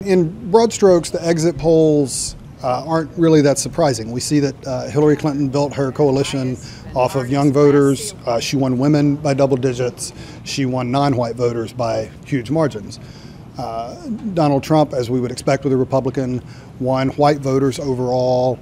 In broad strokes, the exit polls aren't really that surprising. We see that Hillary Clinton built her coalition off of young voters. She won women by double digits. She won non-white voters by huge margins. Donald Trump, as we would expect with a Republican, won white voters overall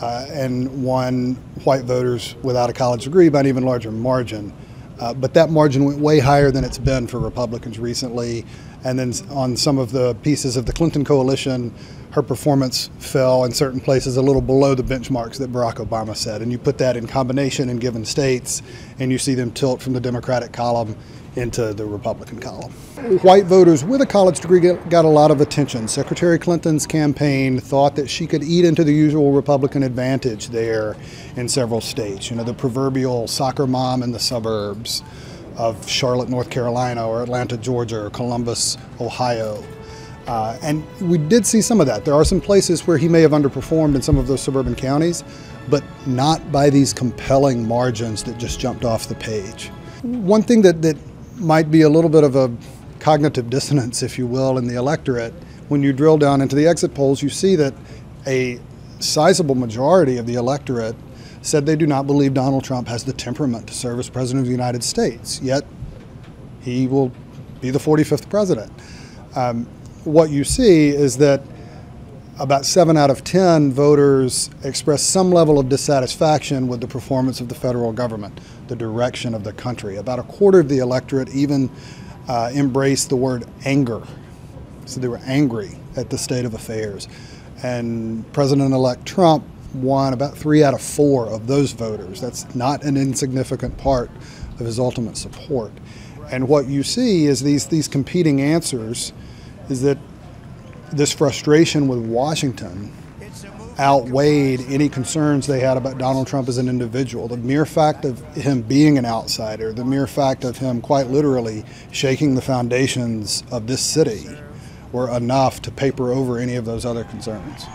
and won white voters without a college degree by an even larger margin. But that margin went way higher than it's been for Republicans recently. And then on some of the pieces of the Clinton coalition, her performance fell in certain places a little below the benchmarks that Barack Obama set. And you put that in combination in given states, and you see them tilt from the Democratic column into the Republican column. White voters with a college degree got a lot of attention. Secretary Clinton's campaign thought that she could eat into the usual Republican advantage there in several states. You know, the proverbial soccer mom in the suburbs of Charlotte, North Carolina, or Atlanta, Georgia, or Columbus, Ohio. And we did see some of that. There are some places where he may have underperformed in some of those suburban counties, but not by these compelling margins that just jumped off the page. One thing that might be a little bit of a cognitive dissonance, if you will, in the electorate, when you drill down into the exit polls, you see that a sizable majority of the electorate said they do not believe Donald Trump has the temperament to serve as President of the United States, yet he will be the 45th president. What you see is that about 7 out of 10 voters express some level of dissatisfaction with the performance of the federal government, the direction of the country. About a quarter of the electorate even embraced the word anger. So they were angry at the state of affairs. And President-elect Trump won about 3 out of 4 of those voters. That's not an insignificant part of his ultimate support. And what you see is these competing answers is that this frustration with Washington outweighed any concerns they had about Donald Trump as an individual. The mere fact of him being an outsider, the mere fact of him quite literally shaking the foundations of this city were enough to paper over any of those other concerns.